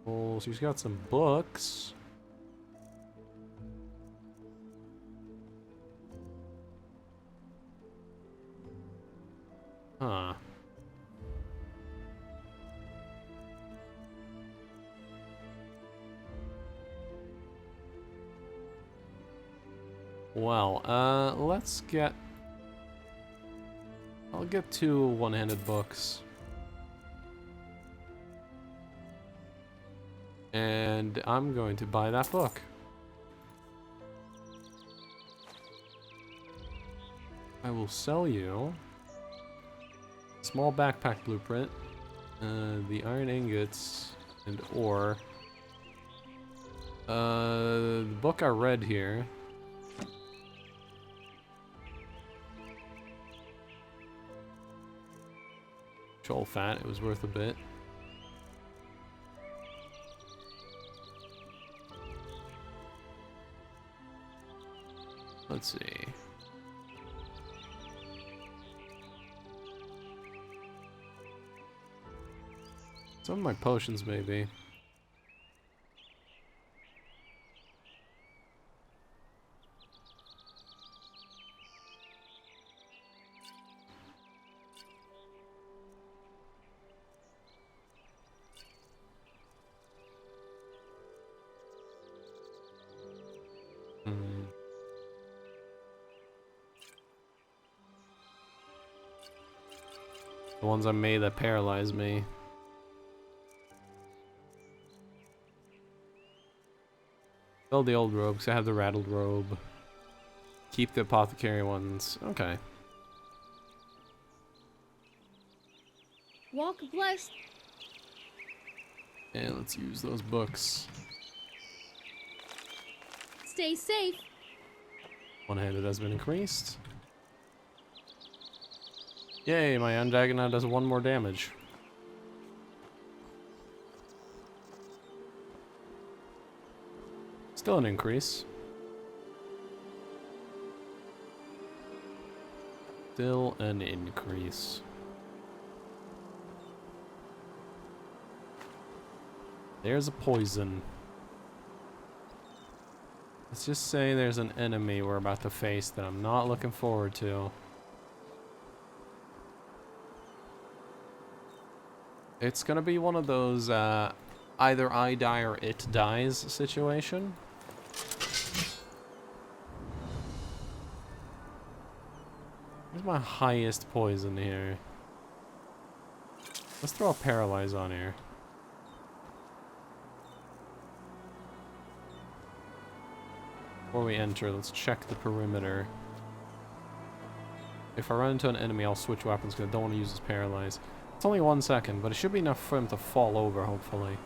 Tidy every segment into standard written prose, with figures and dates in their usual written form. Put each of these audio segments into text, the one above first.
Oh, she's got some books. Huh. Well, let's get... I'll get 2 one-handed books. And I'm going to buy that book. I will sell you a small backpack blueprint, the iron ingots, and ore. The book I read here. Troll fat, it was worth a bit. Let's see. Some of my potions, maybe. The ones I made that paralyze me. Sell the old robe, because I have the rattled robe. Keep the apothecary ones. Okay. Walk blessed. And let's use those books. Stay safe. One-handed has been increased. Yay, my Undagged now does 1 more damage. Still an increase. Still an increase. There's a poison. Let's just say there's an enemy we're about to face that I'm not looking forward to. It's gonna be one of those, either I die or it dies situation. Where's my highest poison here? Let's throw a paralyze on here. Before we enter, let's check the perimeter. If I run into an enemy, I'll switch weapons because I don't want to use this paralyze. It's only 1 second, but it should be enough for him to fall over, hopefully.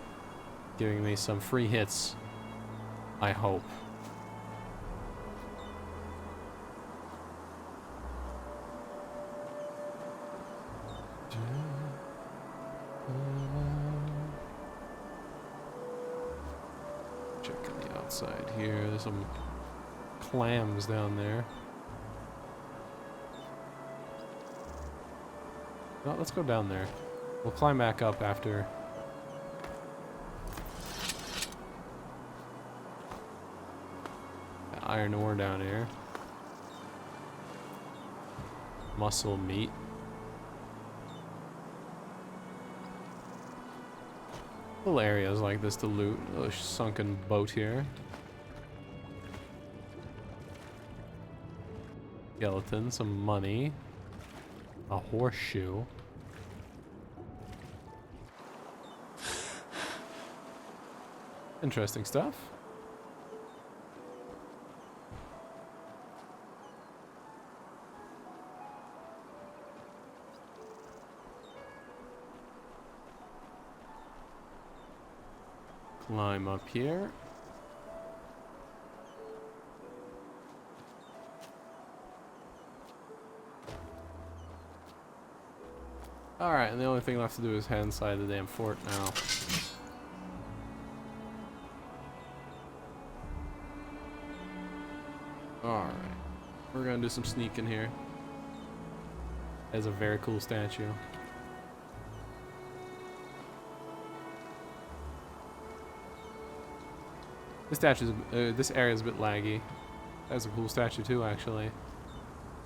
Giving me some free hits. I hope. Checking the outside here. There's some clams down there. No, let's go down there. We'll climb back up after. Got iron ore down here. Muscle meat. Little areas like this to loot. A sunken boat here. Skeleton, some money. A horseshoe. Interesting stuff. Climb up here. Alright, and the only thing left to do is head inside the damn fort now. Alright. We're gonna do some sneaking here. There's a very cool statue. This area is a bit laggy. That's a cool statue too, actually.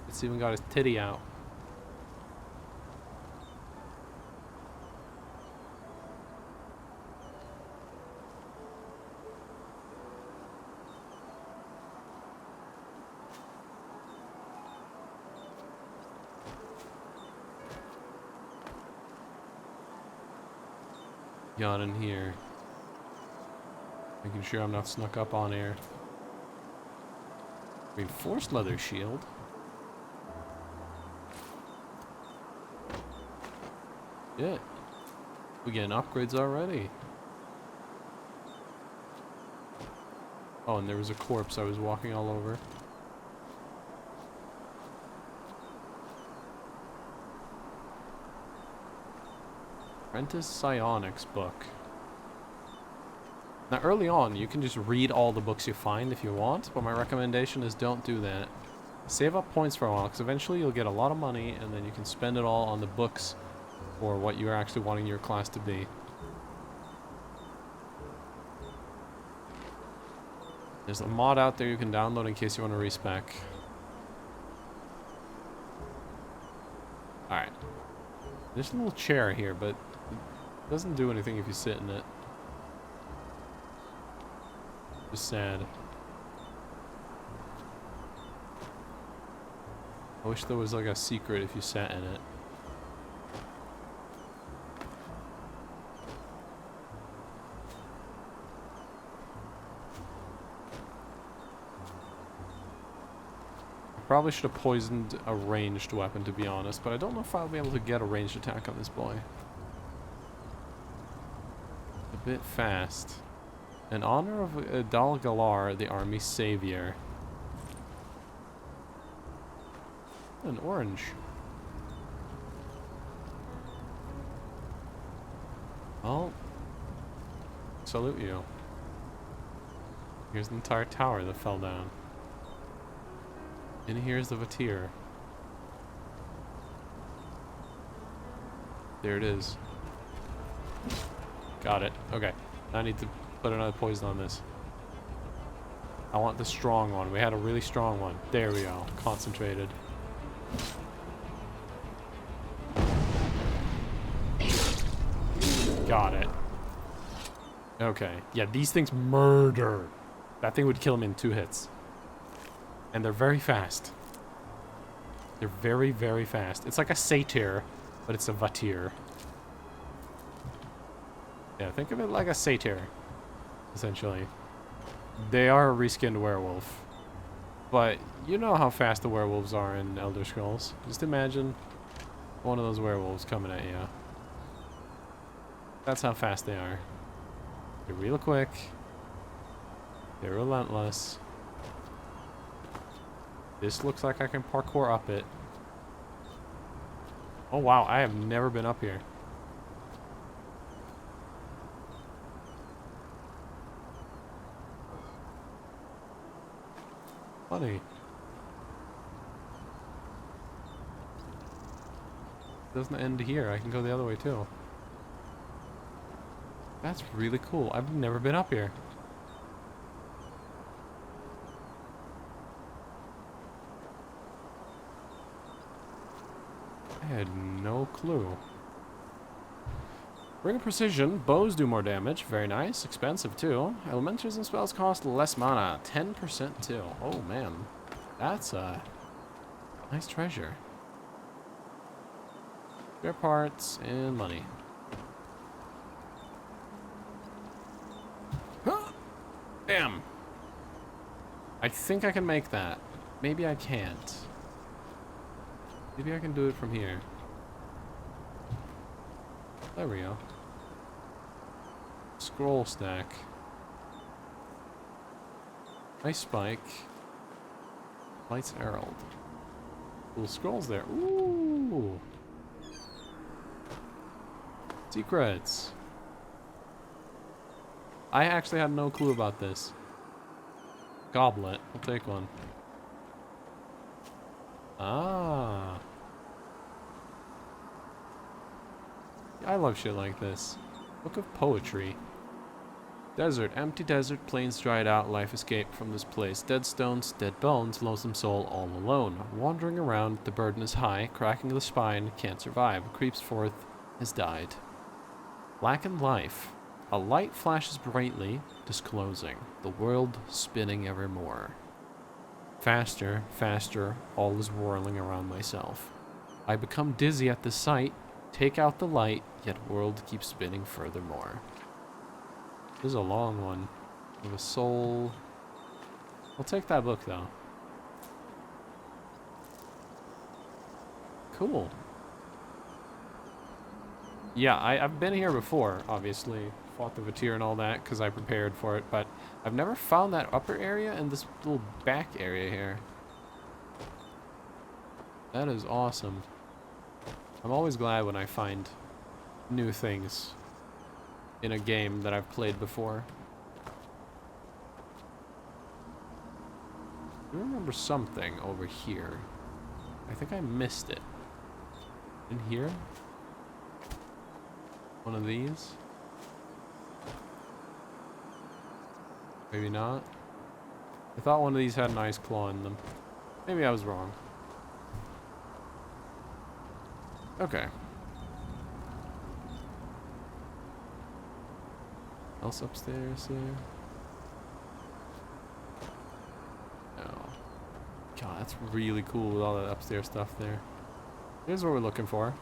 It's even got his titty out. Got in here. Making sure I'm not snuck up on here. Reinforced leather shield. Yeah. We getting upgrades already. Oh, and there was a corpse I was walking all over. Apprentice Psionics book. Now, early on, you can just read all the books you find if you want, but my recommendation is don't do that. Save up points for a while, because eventually you'll get a lot of money, and then you can spend it all on the books or what you're actually wanting your class to be. There's a mod out there you can download in case you want to respec. Alright. There's a little chair here, but it doesn't do anything if you sit in it. Just sad. I wish there was like a secret if you sat in it. Probably should have poisoned a ranged weapon, to be honest, but I don't know if I'll be able to get a ranged attack on this boy. A bit fast. In honor of Dal Galar, the army savior. An orange. Well, salute you. Here's the entire tower that fell down. And here's the Vatyr. There it is. Got it. Okay. Now I need to put another poison on this. I want the strong one. We had a really strong one. There we go. Concentrated. Got it. Okay. Yeah, these things murder. That thing would kill him in 2 hits. And they're very fast. They're very, very fast. It's like a satyr, but it's a Vatyr. Yeah, think of it like a satyr, essentially. They are a reskinned werewolf. But you know how fast the werewolves are in Elder Scrolls. Just imagine one of those werewolves coming at you. That's how fast they are. They're real quick. They're relentless. This looks like I can parkour up it. Oh wow, I have never been up here. Funny. Doesn't end here. I can go the other way too. That's really cool. I've never been up here. I had no clue. Ring of Precision. Bows do more damage. Very nice. Expensive, too. Elementals and spells cost less mana. 10% too. Oh, man. That's a nice treasure. Spare parts and money. Huh! Damn. I think I can make that. Maybe I can't. Maybe I can do it from here. There we go. Scroll stack. Nice spike. Light's Herald. Cool scrolls there. Ooh. Secrets. I actually had no clue about this. Goblet. I'll take one. Ah. I love shit like this. Book of Poetry. Desert, empty desert, plains dried out, life escaped from this place. Dead stones, dead bones, lonesome soul all alone. Wandering around, the burden is high, cracking the spine, can't survive. Creeps forth, has died. Blackened life. A light flashes brightly, disclosing. The world spinning evermore. Faster, faster, all is whirling around myself. I become dizzy at the sight, take out the light, yet world keeps spinning furthermore. This is a long one. With a soul. I'll take that book though. Cool. Yeah, I've been here before, obviously. Fought the Vatyr and all that because I prepared for it, but I've never found that upper area and this little back area here. That is awesome. I'm always glad when I find new things in a game that I've played before. I remember something over here. I think I missed it. In here? One of these? Maybe not. I thought one of these had an ice claw in them. Maybe I was wrong. Okay. Else upstairs here? No. God, that's really cool with all that upstairs stuff there. Here's what we're looking for.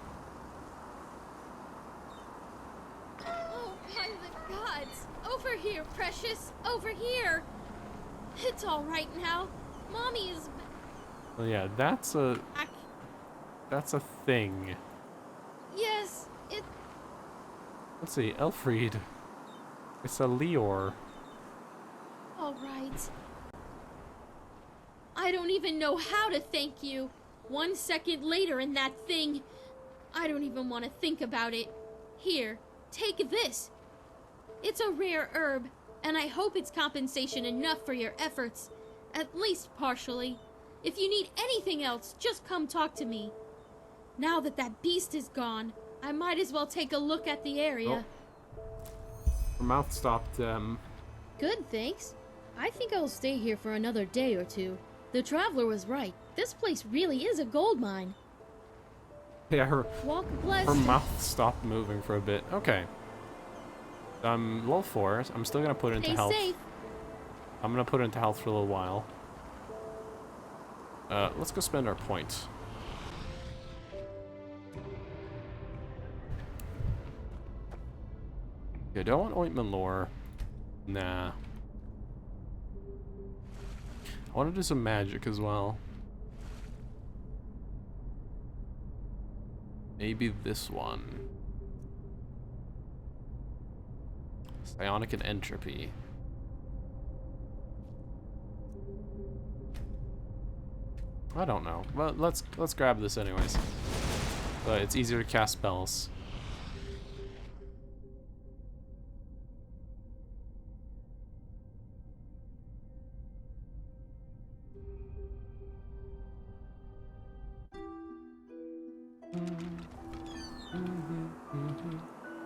Oh, by the gods! Over here, precious! Over here! It's all right now. Mommy is Well, yeah, that's a back. thing. Yes, it... Let's see, Elfried. It's a Leor. All right. I don't even know how to thank you. 1 second later and that thing... I don't even want to think about it. Here, take this. It's a rare herb, and I hope it's compensation enough for your efforts. At least partially. If you need anything else, just come talk to me. Now that that beast is gone, I might as well take a look at the area. Her mouth stopped, Good, thanks. I think I'll stay here for another day or two. The traveler was right. This place really is a gold mine. Yeah, her Blessed. mouth stopped moving for a bit. Okay. Level 4. I'm still gonna put it into Stay health. safe. I'm gonna put it into health for a little while. Let's go spend our points. Okay, don't want ointment lore. Nah. I want to do some magic as well. Maybe this one. Psionic and entropy. I don't know. Well, let's grab this anyways. It's easier to cast spells.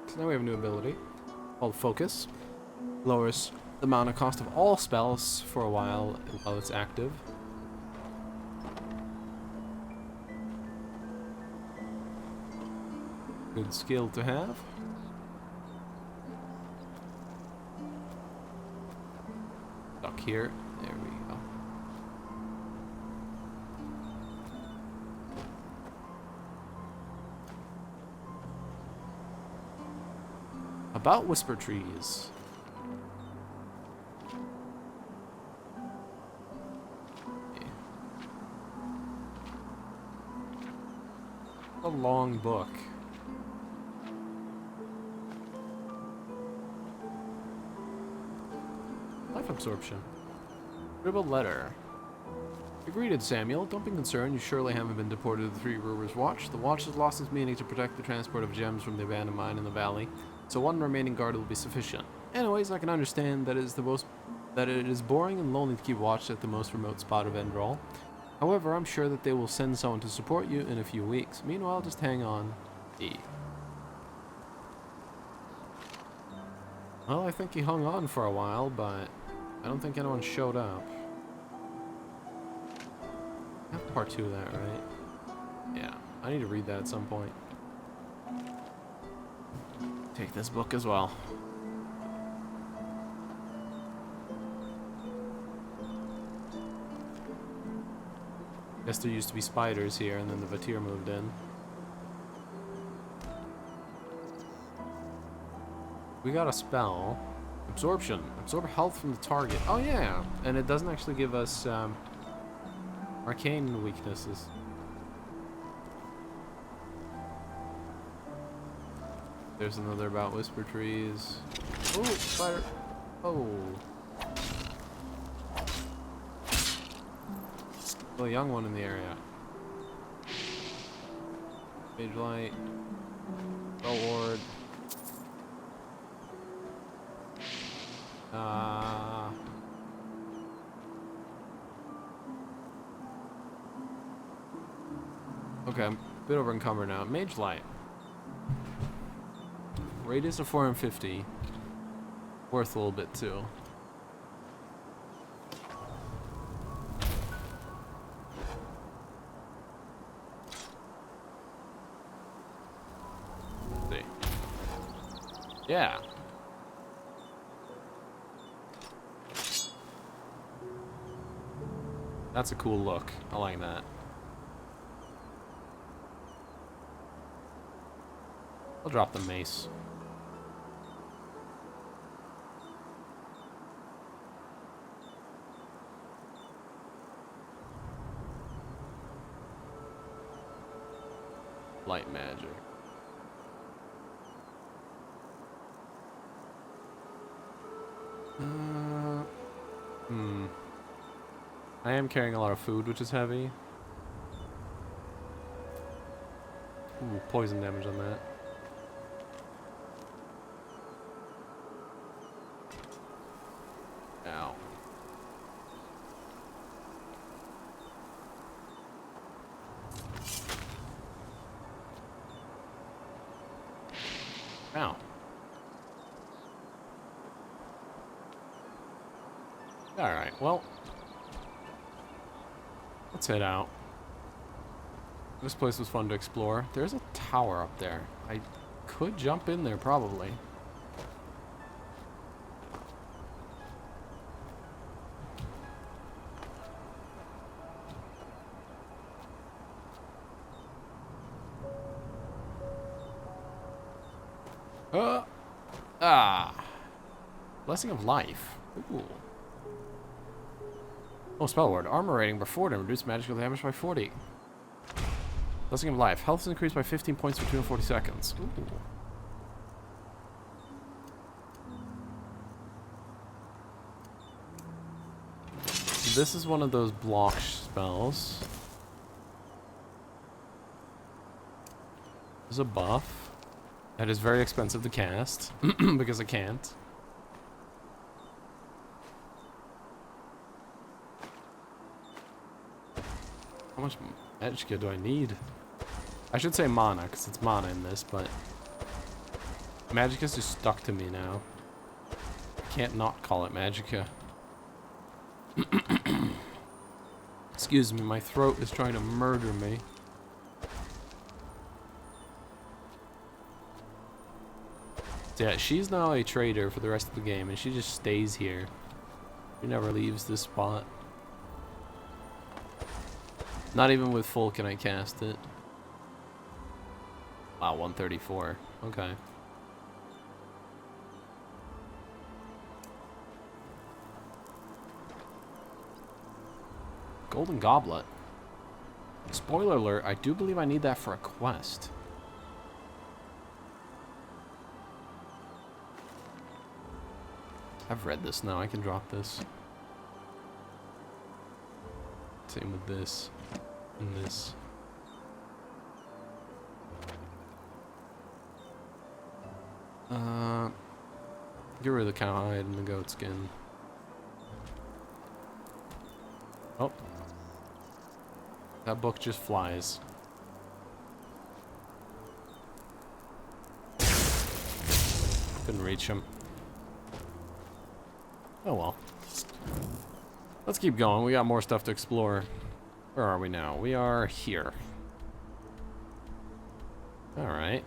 So now we have a new ability called Focus. Lowers the mana cost of all spells for a while it's active. Good skill to have. Stuck here. There we go. About whisper trees. Okay. A long book. Life absorption. Scribbled letter. Greeted, Samuel. Don't be concerned. You surely haven't been deported to the Three Rivers Watch. The Watch has lost its meaning to protect the transport of gems from the abandoned mine in the valley, so one remaining guard will be sufficient. Anyways, I can understand that it is boring and lonely to keep watch at the most remote spot of Enderal. However, I'm sure that they will send someone to support you in a few weeks. Meanwhile, just hang on. Well, I think he hung on for a while, but I don't think anyone showed up. I have part 2 of that, right? Yeah, I need to read that at some point. Take this book as well. Guess there used to be spiders here, and then the Vatyr moved in. We got a spell. Absorption. Absorb health from the target. Oh, yeah. And it doesn't actually give us arcane weaknesses. There's another about whisper trees. Oh, spider. Oh. A young one in the area. Mage light. Spell ward. Okay, I'm a bit over encumbered now. Mage light. Radius of 450. Worth a little bit too. Let's see. Yeah. That's a cool look. I like that. I'll drop the mace. Light magic. I am carrying a lot of food, which is heavy. Ooh, poison damage on that. Ow. Ow. Alright, well. Let's head out. This place was fun to explore. There's a tower up there. I could jump in there, probably. Blessing of life. Ooh. Oh, spell word. Armor rating by 40. Reduce magical damage by 40. Blessing of life. Health is increased by 15 points for 240 seconds. Ooh. This is one of those block spells. There's a buff. That is very expensive to cast. Because I can't. How much magicka do I need? I should say mana, because it's mana in this, but magicka's just stuck to me now. I can't not call it magicka. Excuse me, my throat is trying to murder me. So yeah, she's now a trader for the rest of the game, and she just stays here. She never leaves this spot. Not even with full can I cast it. Wow, 134. Okay. Golden Goblet. Spoiler alert, I do believe I need that for a quest. I've read this now, I can drop this. Same with this. And this. Get rid of the cowhide and the goat skin. Oh. That book just flies. Couldn't reach him. Oh well. Let's keep going. We got more stuff to explore. Where are we now? We are here. Alright.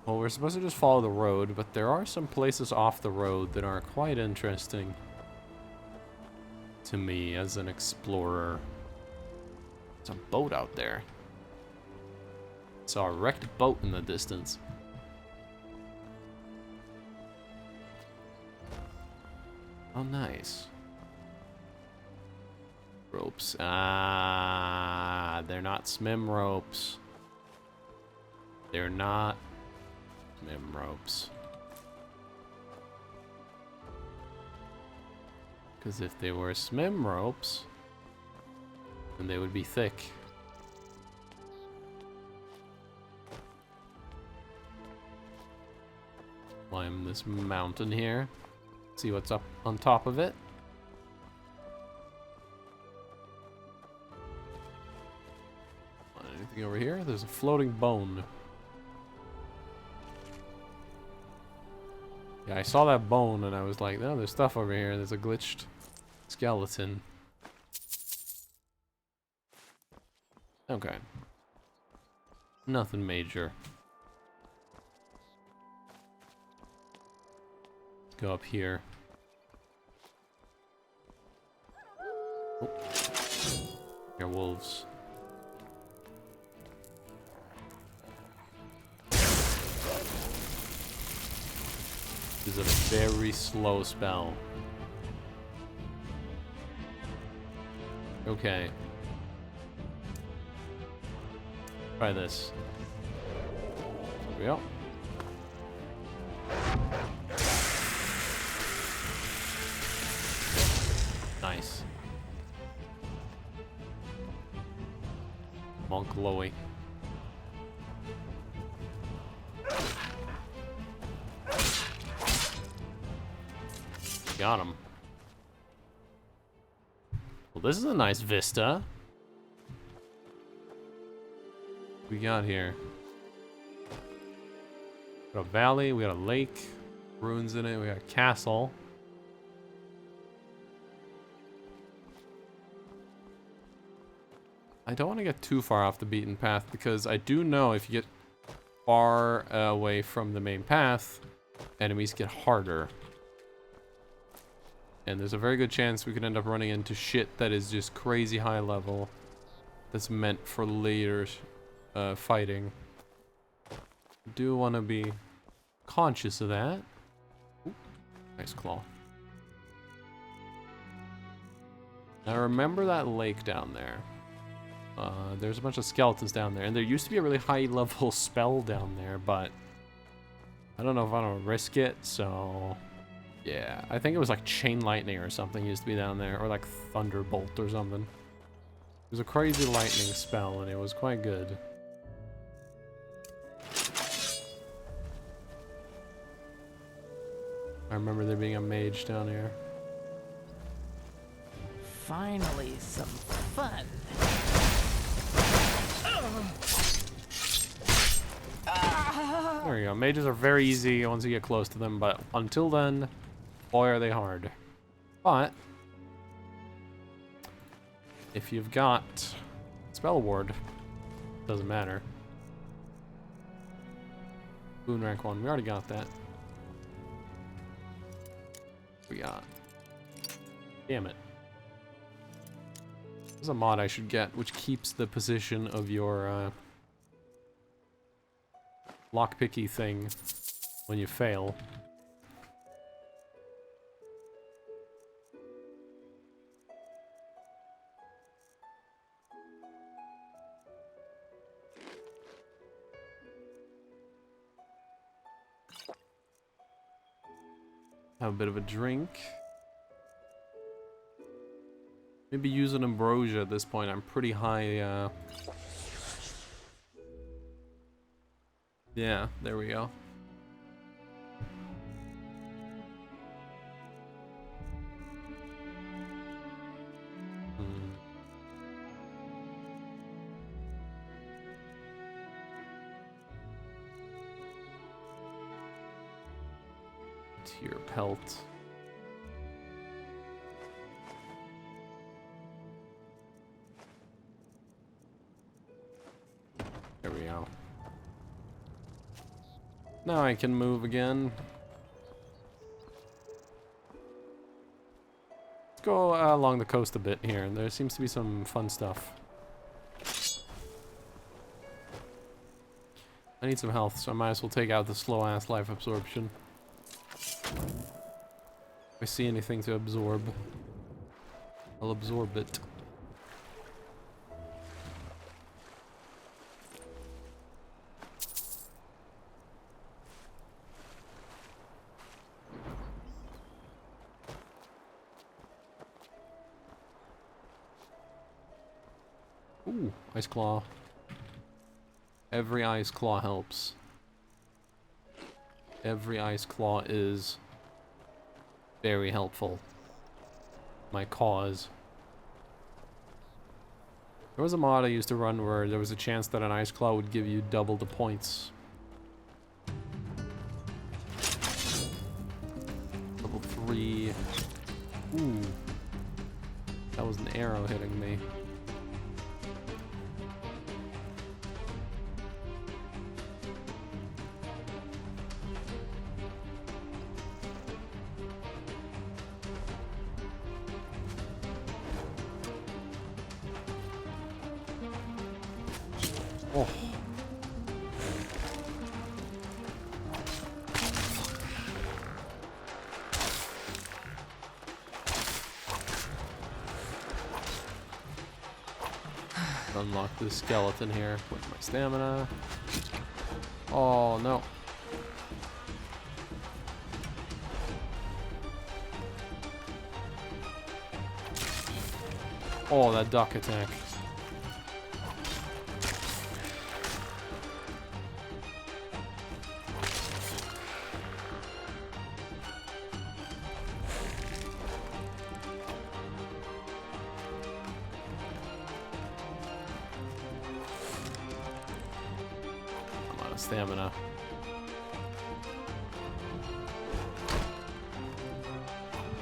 Well, we're supposed to just follow the road, but there are some places off the road that are quite interesting to me as an explorer. There's a boat out there. Saw a wrecked boat in the distance. Oh, nice. Ropes. Ah, they're not SMIM ropes. They're not SMIM ropes. Because if they were SMIM ropes, then they would be thick. Climb this mountain here. See what's up on top of it. Anything over here? There's a floating bone. Yeah, I saw that bone and I was like, no, there's stuff over here. There's a glitched skeleton. Okay. Nothing major. Let's go up here. Oh. Here are wolves. This is a very slow spell. Okay. Try this. Here we go. Nice. All glowy. Got him. Well, this is a nice vista. What we got here? We got a valley, we got a lake, ruins in it, we got a castle. I don't want to get too far off the beaten path because I do know if you get far away from the main path, enemies get harder. And there's a very good chance we could end up running into shit that is just crazy high level that's meant for later fighting. Do want to be conscious of that. Ooh, nice claw. Now remember that lake down there. There's a bunch of skeletons down there, and there used to be a really high level spell down there, but I don't know if I don't risk it, so yeah. I think it was like chain lightning or something used to be down there, or like thunderbolt or something. It was a crazy lightning spell, and it was quite good. I remember there being a mage down here. Finally, some fun. There we go. Mages are very easy once you get close to them, but until then, boy are they hard. But if you've got spell ward, doesn't matter. Boon rank 1, we already got that. We got. Damn it. There's a mod I should get which keeps the position of your lockpicky thing when you fail. Have a bit of a drink. Maybe use an ambrosia at this point. I'm pretty high. Yeah, there we go. Vatyr pelt. Now I can move again. Let's go along the coast a bit here. There seems to be some fun stuff. I need some health, so I might as well take out the slow-ass life absorption. If I see anything to absorb, I'll absorb it. Ooh, ice claw. Every ice claw helps. Every ice claw is very helpful. My cause. There was a mod I used to run where there was a chance that an ice claw would give you double the points. Level 3. Ooh. That was an arrow hitting me. Oh. Unlock this skeleton here with my stamina. Oh no. Oh, that duck attack. Stamina.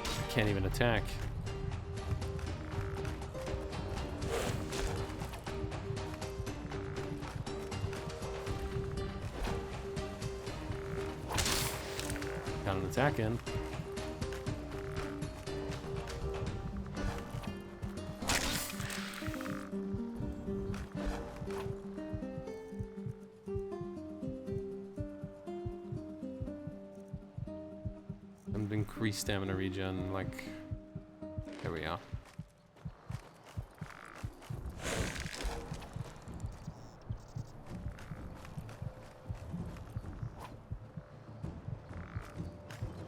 I can't even attack. Got an attack in. Increase stamina regen, like, there we go.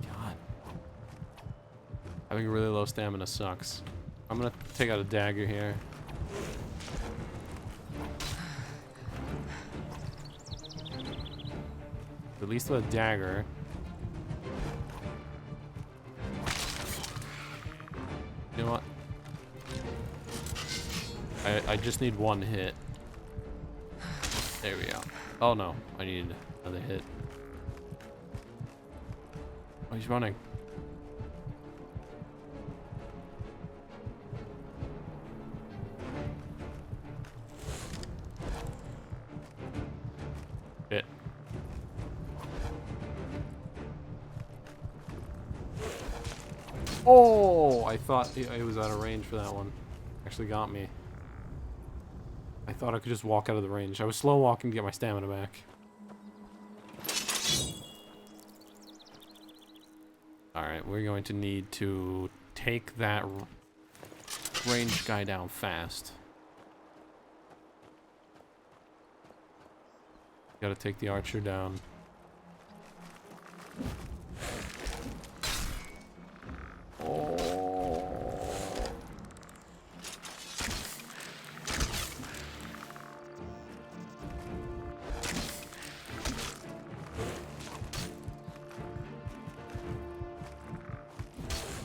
God. Having really low stamina sucks. I'm gonna take out a dagger here. At least with a dagger. You know what? I just need one hit. There we go. Oh no, I need another hit. Oh, he's running. Hit. Oh, I thought it was out of range for that one. Actually got me. I thought I could just walk out of the range. I was slow walking to get my stamina back. Alright, we're going to need to take that ranged guy down fast. Gotta take the archer down.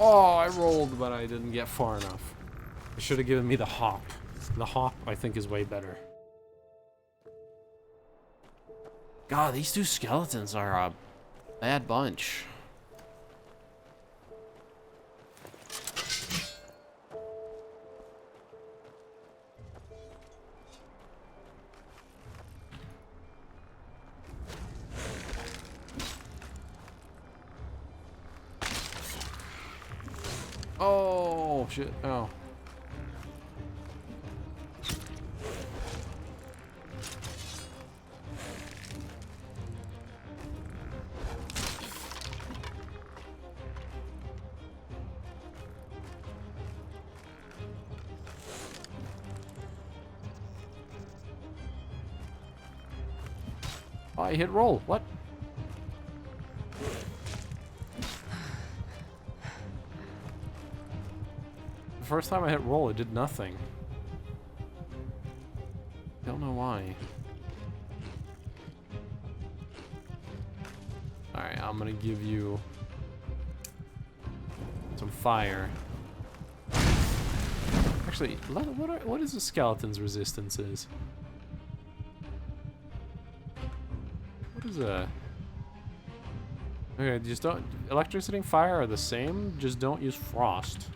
Oh, I rolled, but I didn't get far enough. It should have given me the hop. The hop, I think, is way better. God, these two skeletons are a bad bunch. Oh, shit. Oh. Oh, I hit roll. What? The first time I hit roll, it did nothing. Don't know why. Alright, I'm gonna give you some fire. Actually, what is the skeleton's resistances? What is a... Okay, just don't... Electricity and fire are the same, just don't use frost.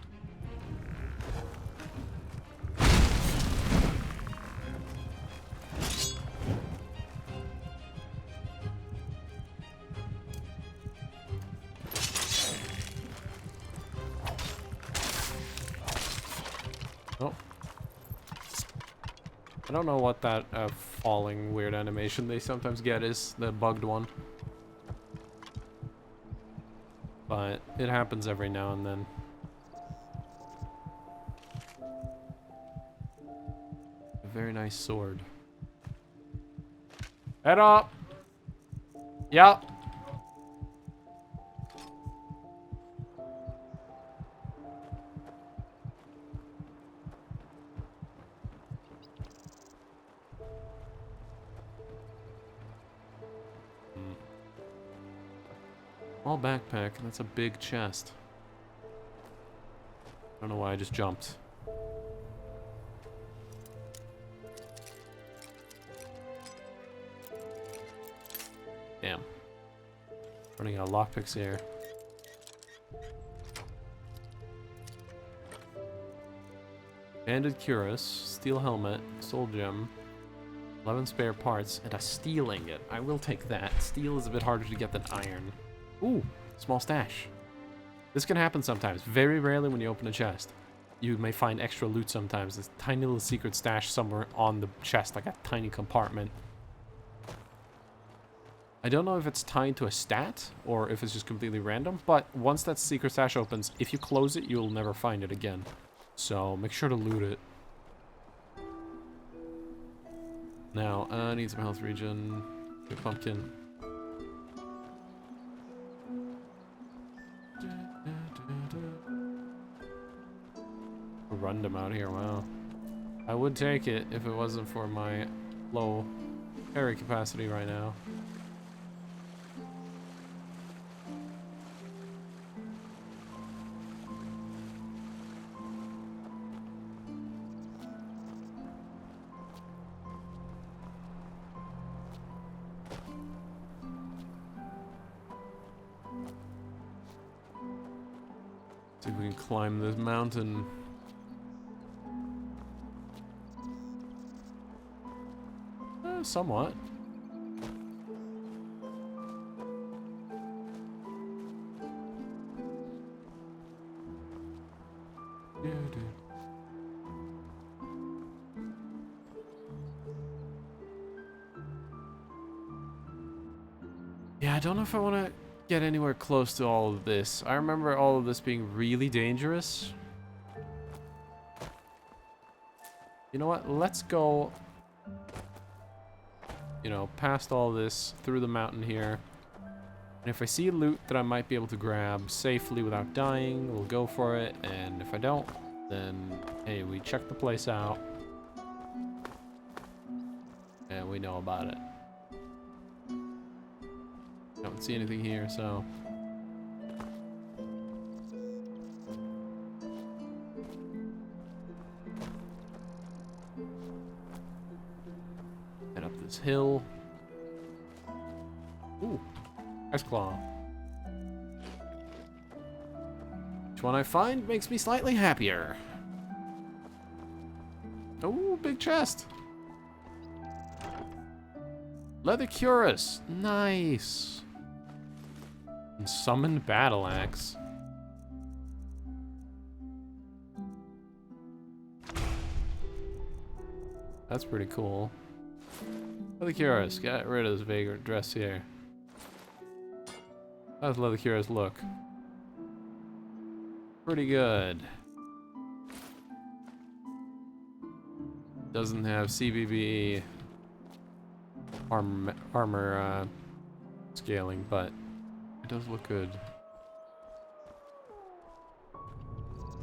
Oh. I don't know what that falling weird animation they sometimes get is, the bugged one. But it happens every now and then. A very nice sword. Head up! Yep. Small backpack, and that's a big chest. I don't know why I just jumped. Damn. Running out of lockpicks here. Banded cuirass, steel helmet, soul gem, 11 spare parts, and a steel ingot. I will take that. Steel is a bit harder to get than iron. Ooh, small stash. This can happen sometimes. Very rarely when you open a chest. You may find extra loot sometimes. This tiny little secret stash somewhere on the chest, like a tiny compartment. I don't know if it's tied to a stat or if it's just completely random, but once that secret stash opens, if you close it, you'll never find it again. So make sure to loot it. Now, I need some health regen. Good pumpkin. Run them out here, wow. I would take it if it wasn't for my low carry capacity right now. See if we can climb this mountain. Somewhat. Yeah, I don't know if I want to get anywhere close to all of this. I remember all of this being really dangerous. You know what? Let's go, you know, past all this, through the mountain here. And if I see loot that I might be able to grab safely without dying, we'll go for it. And if I don't, then, hey, we check the place out. And we know about it. Don't see anything here, so... head up this hill. Ooh, ice claw. Which one I find makes me slightly happier. Ooh, big chest. Leather cuirass, nice. And summoned battle axe. That's pretty cool. Leather Cuirass, get rid of this vagrant dress here. How does Leather Cuirass look? Pretty good. Doesn't have CBB armor scaling, but it does look good.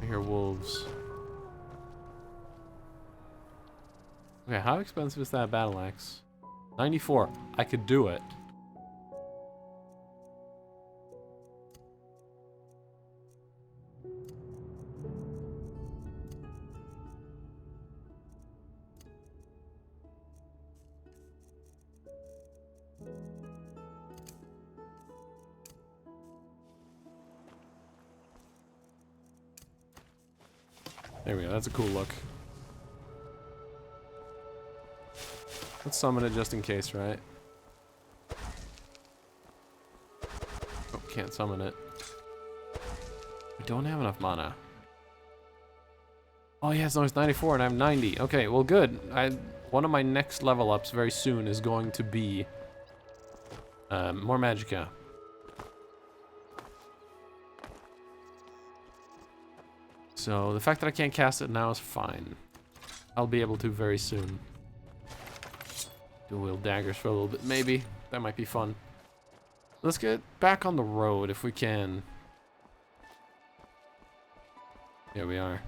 I hear wolves. Okay, how expensive is that battle axe? 94. I could do it. There we go, that's a cool look. Let's summon it just in case, right? Oh, can't summon it. I don't have enough mana. Oh yes, no, it's 94 and I'm 90. Okay, well good. One of my next level ups very soon is going to be more Magicka. So the fact that I can't cast it now is fine. I'll be able to very soon. Dual wield daggers for a little bit, maybe. That might be fun. Let's get back on the road if we can. Here we are.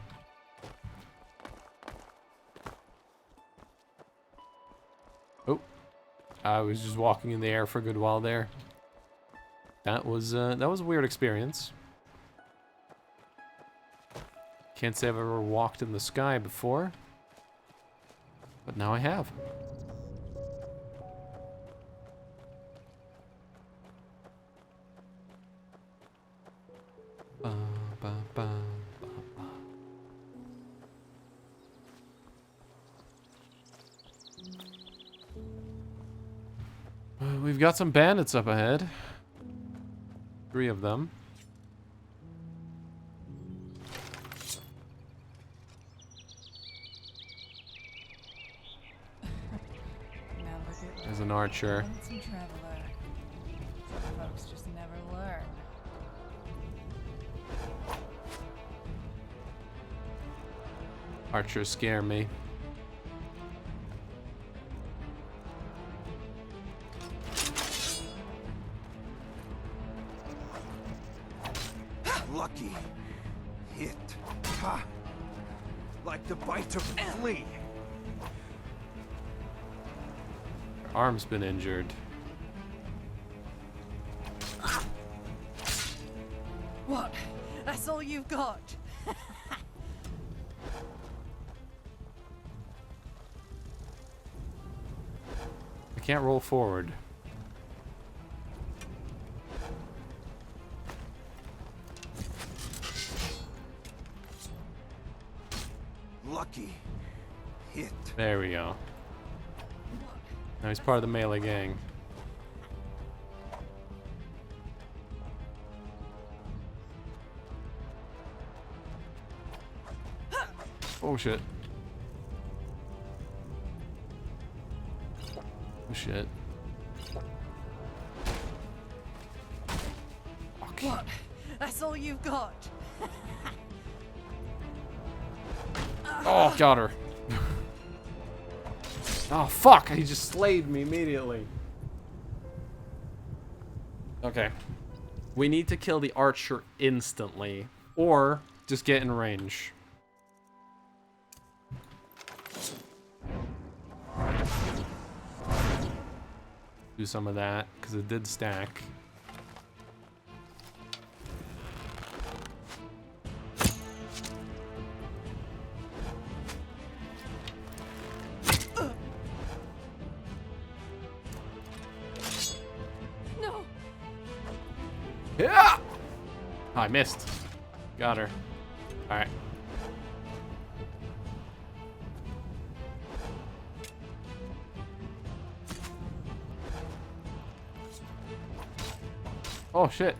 Oh, I was just walking in the air for a good while there. That was a weird experience. Can't say I've ever walked in the sky before, but now I have. Ba, ba, ba, ba, ba. We've got some bandits up ahead. 3 of them. There's an archer. Some traveler. Some folks just never learn. Archers scare me. Lucky. Hit. Ha! Like the bite of a flea. Her arm's been injured. What? That's all you've got? I can't roll forward. Lucky. Hit. There we go. Now he's part of the melee gang. Oh shit. Oh shit. Fuck. What? That's all you've got? Oh, got her. Oh fuck, he just slayed me immediately. Okay. We need to kill the archer instantly, or just get in range. Do some of that, because it did stack. No! Yeah! Oh, I missed. Got her. Alright. Oh shit.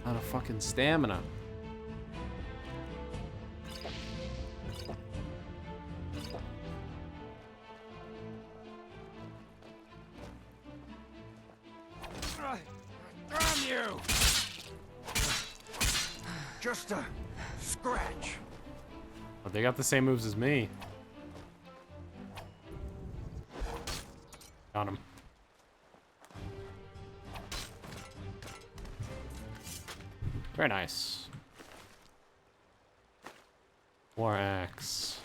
Out of fucking stamina. Damn you! Just a scratch. But they got the same moves as me. Got him. Very nice. War axe.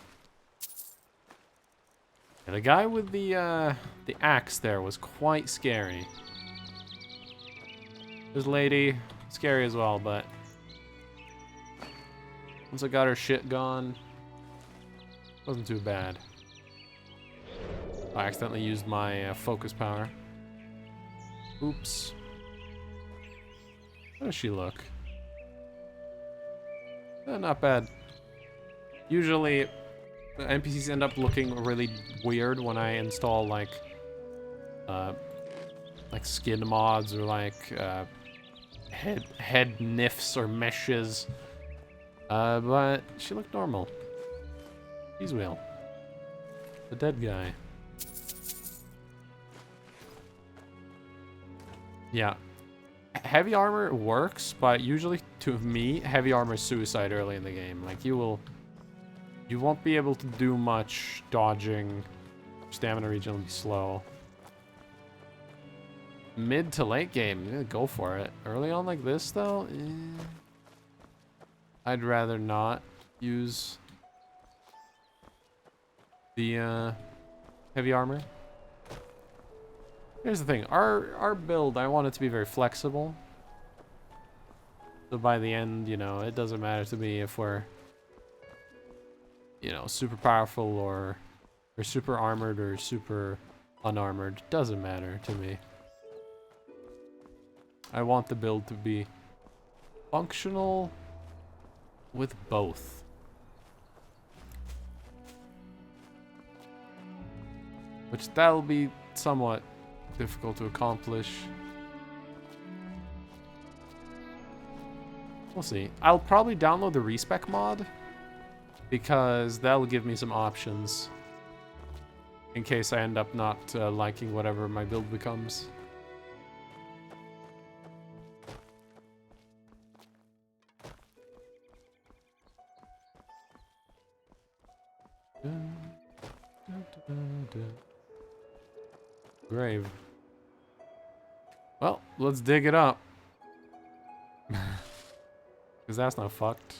Yeah, the guy with the axe there was quite scary. This lady, scary as well, but once I got her shit gone, wasn't too bad. I accidentally used my focus power. Oops. How does she look? Not bad. Usually, the NPCs end up looking really weird when I install like skin mods or like head nifs or meshes. But she looked normal. He's real. The dead guy. Yeah. Heavy armor works, but usually to me, heavy armor is suicide early in the game. Like you won't be able to do much dodging. Stamina regen will be slow. Mid to late game, yeah, go for it. Early on like this though, I'd rather not use the heavy armor. Here's the thing, our build, I want it to be very flexible. So by the end, you know, it doesn't matter to me if we're, you know, super powerful or super armored or super unarmored. Doesn't matter to me. I want the build to be functional with both. Which that'll be somewhat difficult to accomplish. We'll see. I'll probably download the respec mod because that'll give me some options in case I end up not liking whatever my build becomes. Grave. Well, let's dig it up. Because that's not fucked.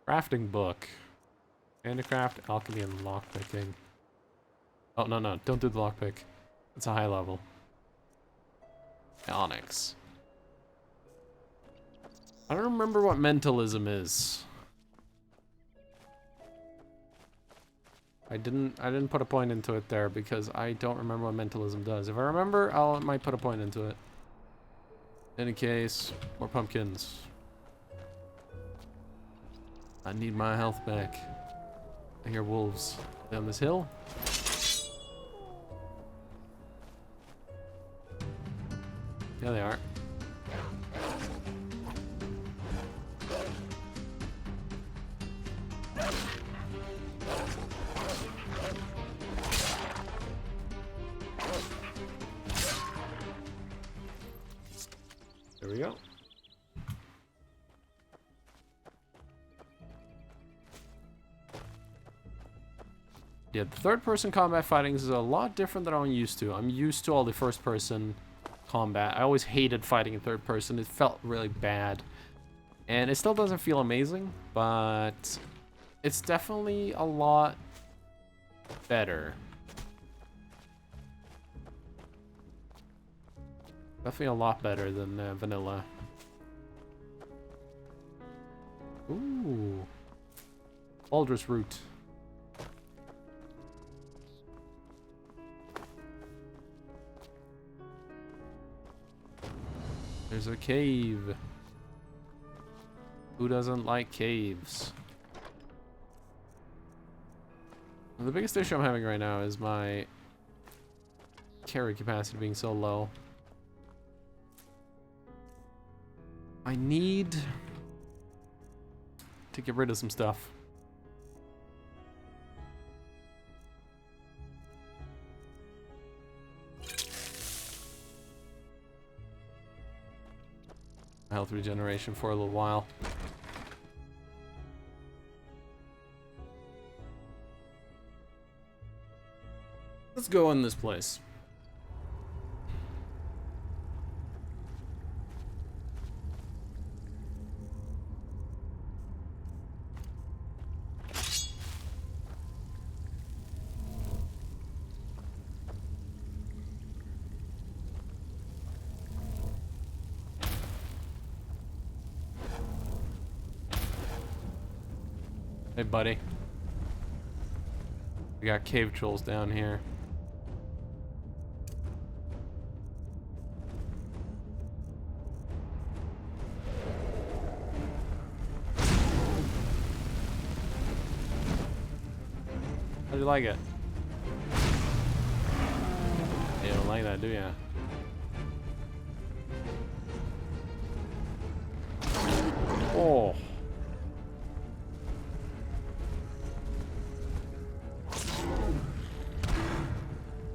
Crafting book. Handicraft, alchemy, and lockpicking. Oh, no, no. Don't do the lockpick. It's a high level. Onyx. I don't remember what mentalism is. I didn't put a point into it there because I don't remember what mentalism does. If I remember, I might put a point into it. In any case, more pumpkins. I need my health back. I hear wolves down this hill. Yeah, they are. There we go. Yeah, the third-person combat fighting is a lot different than I'm used to. I'm used to all the first-person combat. I always hated fighting in third person. It felt really bad. And it still doesn't feel amazing, but it's definitely a lot better. Definitely a lot better than vanilla. Ooh. Baldur's Root. There's a cave. Who doesn't like caves? Well, the biggest issue I'm having right now is my carry capacity being so low. I need to get rid of some stuff. Health regeneration for a little while. Let's go in this place. Hey, buddy. We got cave trolls down here. How do you like it? You don't like that, do ya? Oh.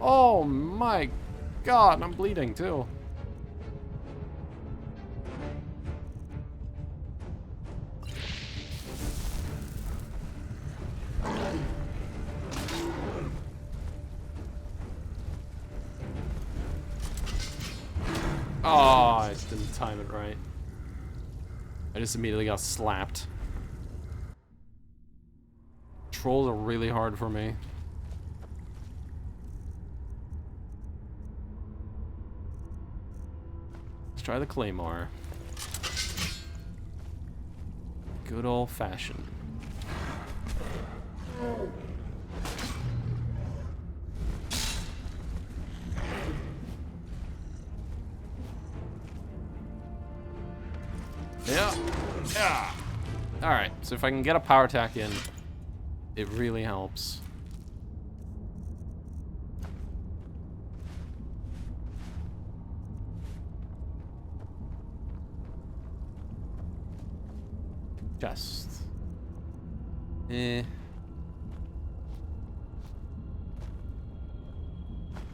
Oh my god, I'm bleeding too. Oh, I just didn't time it right. I just immediately got slapped. Trolls are really hard for me. Let's try the claymore. Good old fashioned. Yeah. Yeah. All right. So if I can get a power attack in, it really helps. Chest.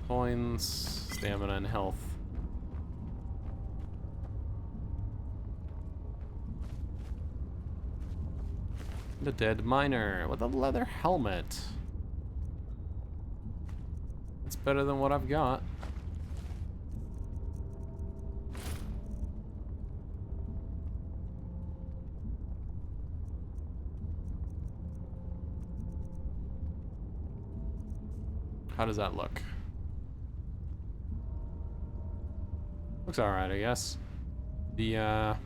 Coins, stamina, and health. The dead miner with a leather helmet. It's better than what I've got. How does that look? Looks alright, I guess. The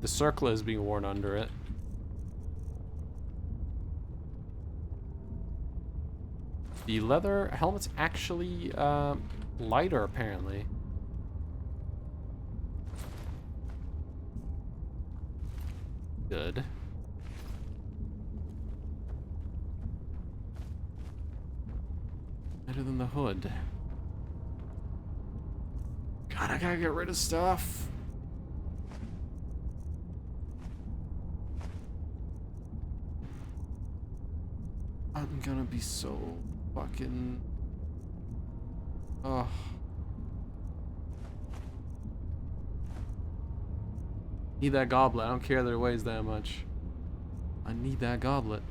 circlet is being worn under it. The leather helmet's actually lighter, apparently. Good. Better than the hood. God, I gotta get rid of stuff. I'm gonna be so fucking... Oh. Need that goblet. I don't care that it weighs that much. I need that goblet.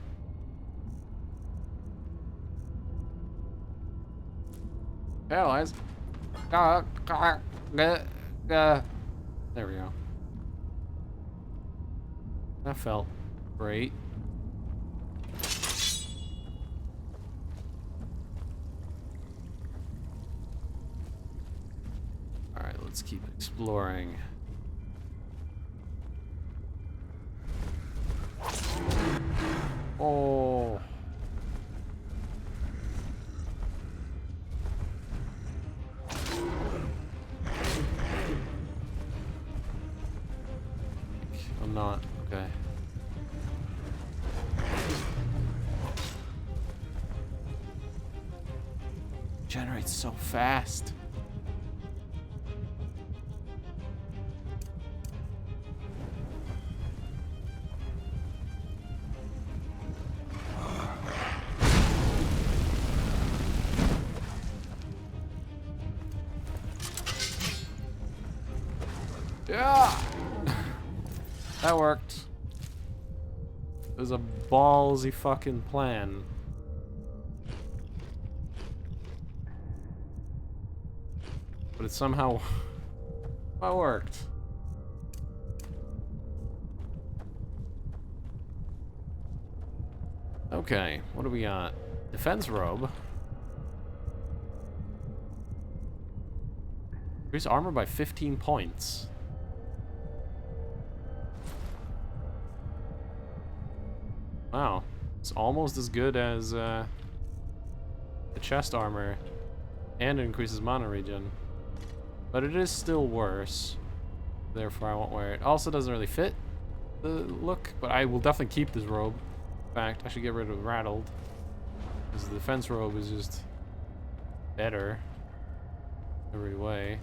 Paralyzed. There we go. That felt great. Alright, let's keep exploring. Oh. I'm not. Okay. Generates so fast. Yeah! That worked. It was a ballsy fucking plan. But it somehow worked. Okay, what do we got? Defense robe. Increase armor by 15 points. Wow, it's almost as good as the chest armor, and it increases mana regen. But it is still worse, therefore I won't wear it. Also doesn't really fit the look, but I will definitely keep this robe. In fact, I should get rid of Rattled, because the defense robe is just better every way.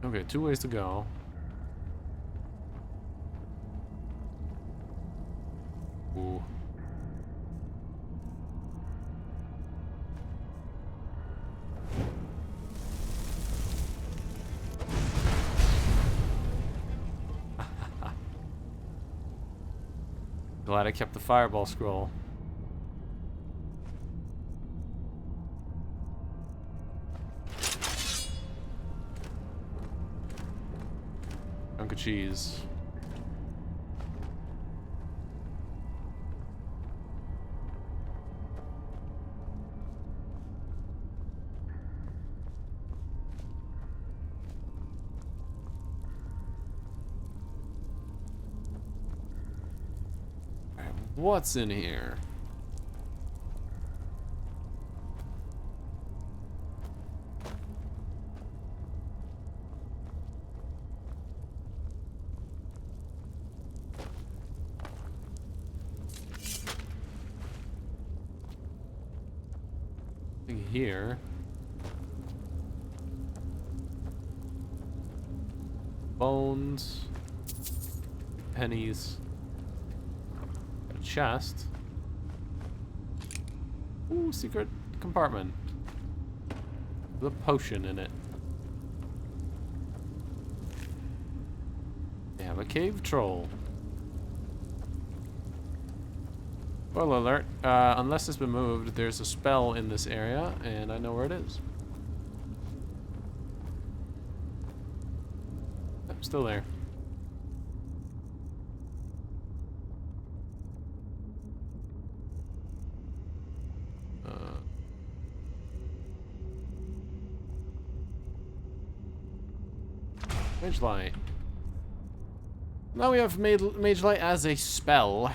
Okay, 2 ways to go. Ooh. Glad I kept the fireball scroll. Chunk of cheese. Alright, what's in here? Here. Bones. Pennies. Got a chest. Ooh, secret compartment. With a potion in it. They have a cave troll. Spoiler alert, unless it's been moved, there's a spell in this area, and I know where it is. Yep, still there. Mage Light. Now we have Mage Light as a spell.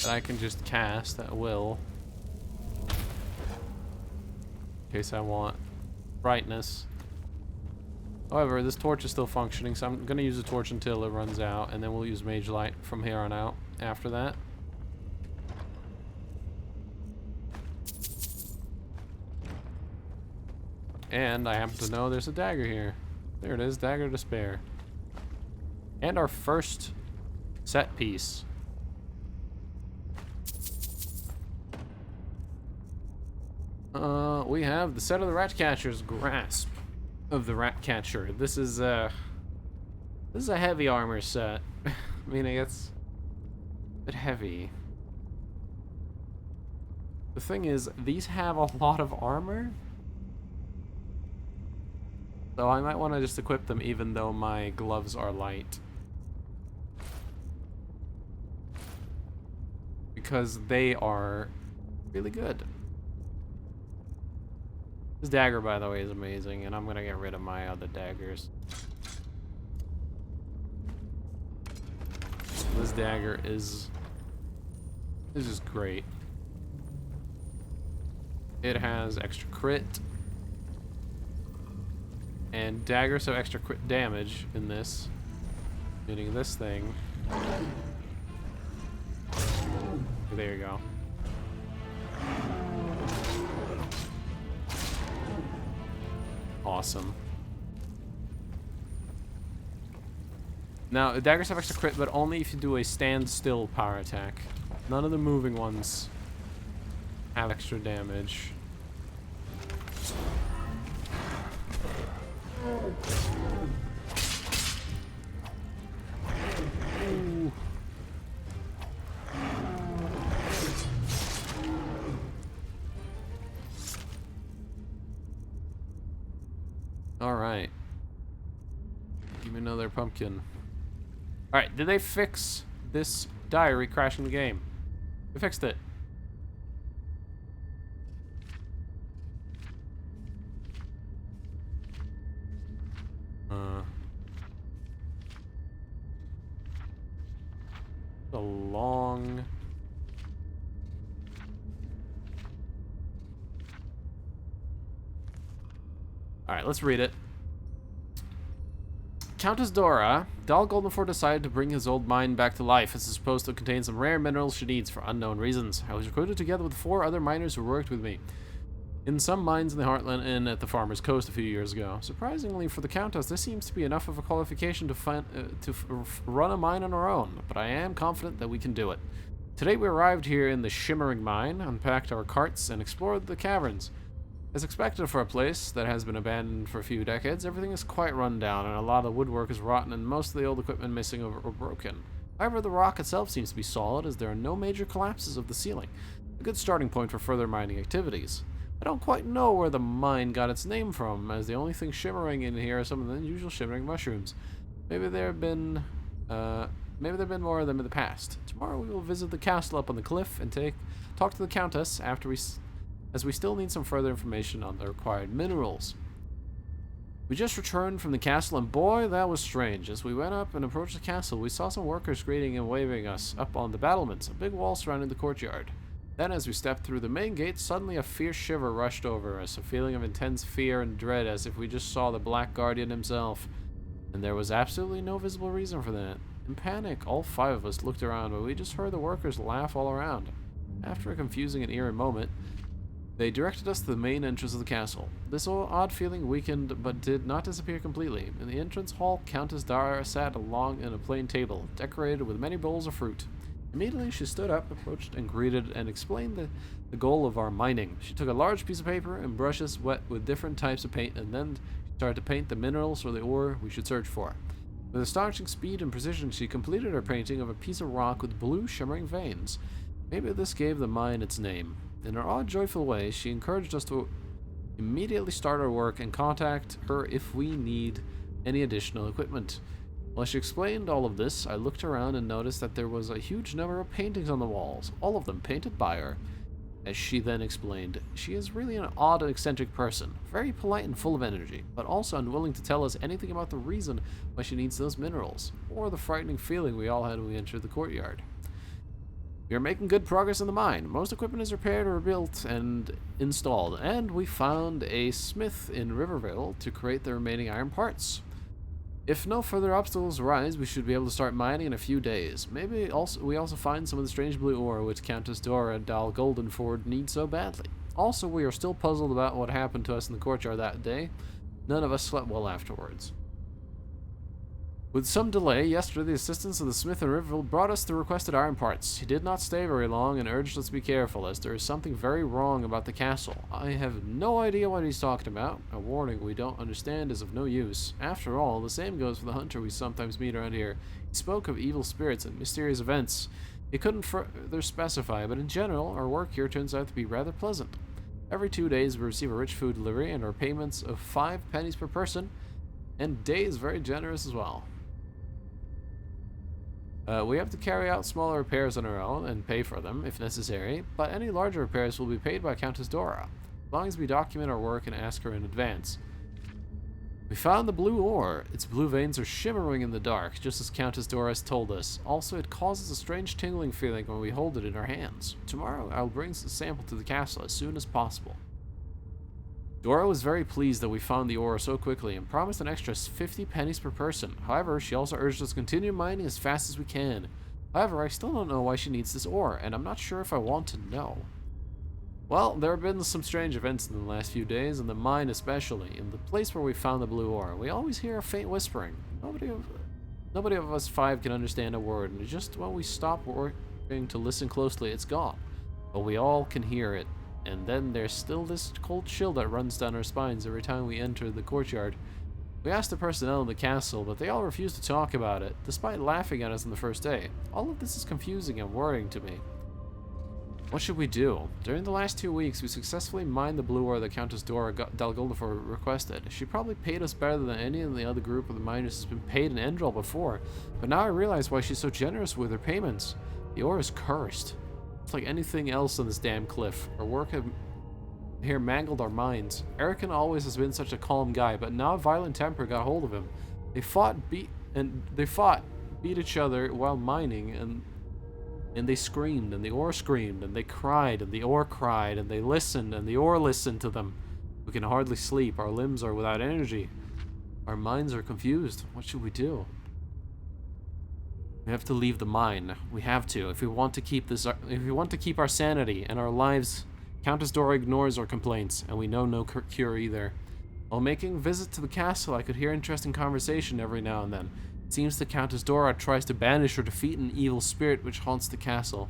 That I can just cast at will. In case I want brightness. However, this torch is still functioning, so I'm gonna use the torch until it runs out, and then we'll use Mage Light from here on out after that. And I happen to know there's a dagger here. There it is, Dagger to Spare. And our first set piece. We have the set of the Ratcatcher's Grasp of the Ratcatcher. This is a heavy armor set. Meaning it's a bit heavy. The thing is, these have a lot of armor. So I might want to just equip them even though my gloves are light. Because they are really good. This dagger, by the way, is amazing, and I'm gonna get rid of my other daggers. This dagger is This is great. It has extra crit. And daggers have extra crit damage in this. Meaning this thing. There you go. Awesome. Now, daggers have extra crit, but only if you do a standstill power attack. None of the moving ones have extra damage. Ooh. All right. Give me another pumpkin. All right, did they fix this diary crashing the game? They fixed it. A long... Alright, let's read it. Countess Dora, Dal Goldenford decided to bring his old mine back to life as it's supposed to contain some rare minerals she needs for unknown reasons. I was recruited together with 4 other miners who worked with me in some mines in the Heartland and at the Farmer's Coast a few years ago. Surprisingly for the Countess, this seems to be enough of a qualification to run a mine on her own, but I am confident that we can do it. Today we arrived here in the Shimmering Mine, unpacked our carts, and explored the caverns. As expected for a place that has been abandoned for a few decades, everything is quite run down, and a lot of the woodwork is rotten and most of the old equipment missing or broken. However, the rock itself seems to be solid, as there are no major collapses of the ceiling, a good starting point for further mining activities. I don't quite know where the mine got its name from, as the only thing shimmering in here are some of the unusual shimmering mushrooms. Maybe there have been more of them in the past. Tomorrow we will visit the castle up on the cliff and talk to the Countess as we still need some further information on the required minerals. We just returned from the castle, and boy, that was strange. As we went up and approached the castle, we saw some workers greeting and waving us up on the battlements, a big wall surrounding the courtyard. Then, as we stepped through the main gate, suddenly a fierce shiver rushed over us, a feeling of intense fear and dread, as if we just saw the Black Guardian himself. And there was absolutely no visible reason for that. In panic, all 5 of us looked around, but we just heard the workers laugh all around. After a confusing and eerie moment, they directed us to the main entrance of the castle. This odd feeling weakened, but did not disappear completely. In the entrance hall, Countess Dara sat along in a plain table, decorated with many bowls of fruit. Immediately, she stood up, approached, and greeted, and explained the goal of our mining. She took a large piece of paper and brushes wet with different types of paint, and then started to paint the minerals or the ore we should search for. With astonishing speed and precision, she completed her painting of a piece of rock with blue, shimmering veins. Maybe this gave the mine its name. In her odd, joyful way, she encouraged us to immediately start our work and contact her if we need any additional equipment. While she explained all of this, I looked around and noticed that there was a huge number of paintings on the walls, all of them painted by her. As she then explained, she is really an odd and eccentric person, very polite and full of energy, but also unwilling to tell us anything about the reason why she needs those minerals, or the frightening feeling we all had when we entered the courtyard. We are making good progress in the mine. Most equipment is repaired or rebuilt and installed, and we found a smith in Riverville to create the remaining iron parts. If no further obstacles arise, we should be able to start mining in a few days. Maybe we also find some of the strange blue ore which Countess Dora and Dal Goldenford need so badly. Also, we are still puzzled about what happened to us in the courtyard that day. None of us slept well afterwards. With some delay, yesterday the assistants of the smith in Riverville brought us the requested iron parts. He did not stay very long and urged us to be careful, as there is something very wrong about the castle. I have no idea what he's talking about. A warning we don't understand is of no use. After all, the same goes for the hunter we sometimes meet around here. He spoke of evil spirits and mysterious events. He couldn't further specify, but in general, our work here turns out to be rather pleasant. Every 2 days we receive a rich food delivery, and our payments of 5 pennies per person, and day is very generous as well. We have to carry out smaller repairs on our own and pay for them, if necessary, but any larger repairs will be paid by Countess Dora, as long as we document our work and ask her in advance. We found the blue ore. Its blue veins are shimmering in the dark, just as Countess Doris told us. Also, it causes a strange tingling feeling when we hold it in our hands. Tomorrow, I'll bring the sample to the castle as soon as possible. Dora was very pleased that we found the ore so quickly and promised an extra 50 pennies per person. However, she also urged us to continue mining as fast as we can. However, I still don't know why she needs this ore, and I'm not sure if I want to know. Well, there have been some strange events in the last few days, in the mine especially, in the place where we found the blue ore. We always hear a faint whispering. Nobody of us five can understand a word, and just when we stop working to listen closely, it's gone. But we all can hear it, and then there's still this cold chill that runs down our spines every time we enter the courtyard. We asked the personnel in the castle, but they all refused to talk about it, despite laughing at us on the first day. All of this is confusing and worrying to me. What should we do? During the last 2 weeks, we successfully mined the blue ore that Countess Dora Dalgoldifor requested. She probably paid us better than any of the other group of the miners has been paid in Enderal before, but now I realize why she's so generous with her payments. The ore is cursed. It's like anything else on this damn cliff. Our work here mangled our minds. Erican always has been such a calm guy, but now a violent temper got hold of him. They fought, beat each other while mining, and they screamed, and the ore screamed, and they cried, and the ore cried, and they listened, and the ore listened to them. We can hardly sleep. Our limbs are without energy. Our minds are confused. What should we do? We have to leave the mine. We have to. If we want to keep our sanity and our lives. Countess Dora ignores our complaints, and we know no cure either. While making visits to the castle, I could hear interesting conversation every now and then. It seems the Countess Dora tries to banish or defeat an evil spirit which haunts the castle.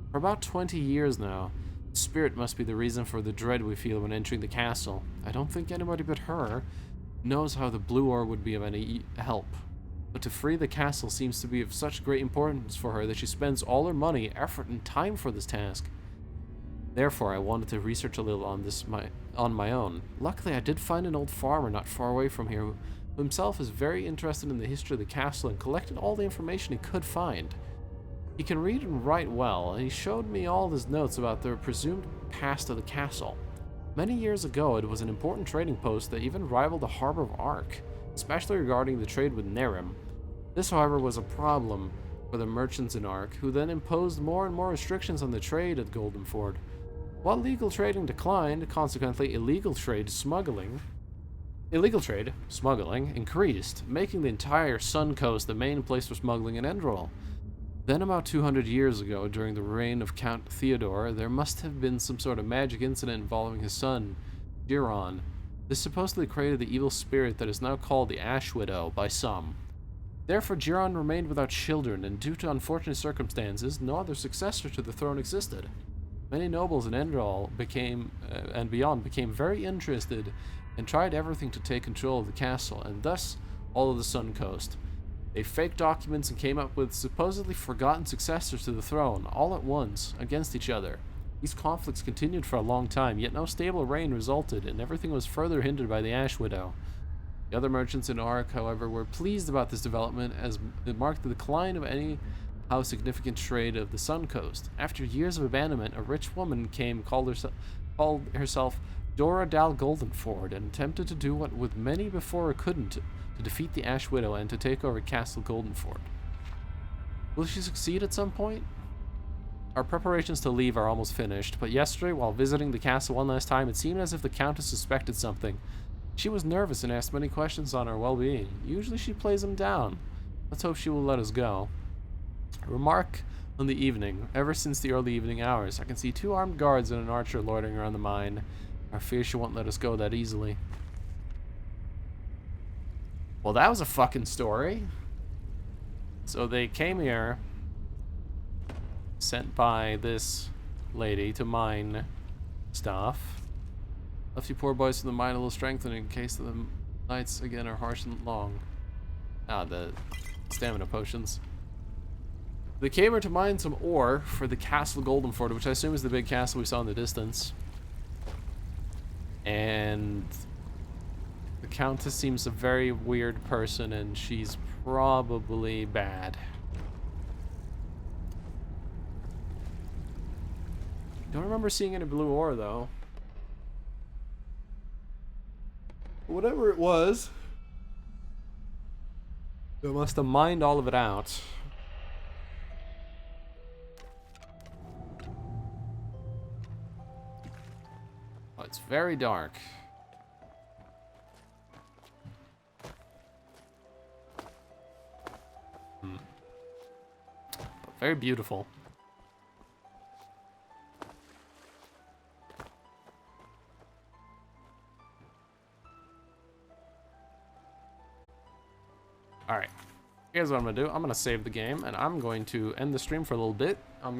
For about 20 years now, the spirit must be the reason for the dread we feel when entering the castle. I don't think anybody but her knows how the blue ore would be of any help. But to free the castle seems to be of such great importance for her that she spends all her money, effort, and time for this task. Therefore, I wanted to research a little on this on my own. Luckily, I did find an old farmer not far away from here who himself is very interested in the history of the castle and collected all the information he could find. He can read and write well, and he showed me all his notes about the presumed past of the castle. Many years ago, it was an important trading post that even rivaled the harbor of Ark, especially regarding the trade with Nerim. This, however, was a problem for the merchants in Ark, who then imposed more and more restrictions on the trade at Goldenford. While legal trading declined, consequently illegal trade smuggling increased, making the entire Sun Coast the main place for smuggling in Enderal. Then about 200 years ago, during the reign of Count Theodore, there must have been some sort of magic incident involving his son, Giron. This supposedly created the evil spirit that is now called the Ash Widow by some. Therefore, Giron remained without children, and due to unfortunate circumstances, no other successor to the throne existed. Many nobles in Enderal and beyond became very interested and tried everything to take control of the castle, and thus all of the Sun Coast. They faked documents and came up with supposedly forgotten successors to the throne, all at once, against each other. These conflicts continued for a long time, yet no stable reign resulted, and everything was further hindered by the Ash Widow. The other merchants in Ark, however, were pleased about this development, as it marked the decline of any significant trade of the Sun Coast. After years of abandonment, a rich woman called herself Dora Dalgoldenford, and attempted to do what with many before her couldn't, to defeat the Ash Widow and to take over Castle Goldenford. Will she succeed at some point? Our preparations to leave are almost finished, but yesterday, while visiting the castle one last time, it seemed as if the Countess suspected something. She was nervous and asked many questions on our well-being. Usually she plays them down. Let's hope she will let us go. Remark on the evening. Ever since the early evening hours, I can see 2 armed guards and an archer loitering around the mine. I fear she won't let us go that easily. Well, that was a fucking story. So they came here, sent by this lady to mine stuff. Left you poor boys from the mine a little strengthened in case the nights again are harsh and long. The stamina potions. They came here to mine some ore for the Castle Goldenford, which I assume is the big castle we saw in the distance. And the Countess seems a very weird person, and she's probably bad. Don't remember seeing any blue ore, though. Whatever it was, I must have mined all of it out. Oh, it's very dark. But very beautiful. Alright, here's what I'm going to do. I'm going to save the game, and I'm going to end the stream for a little bit. I'm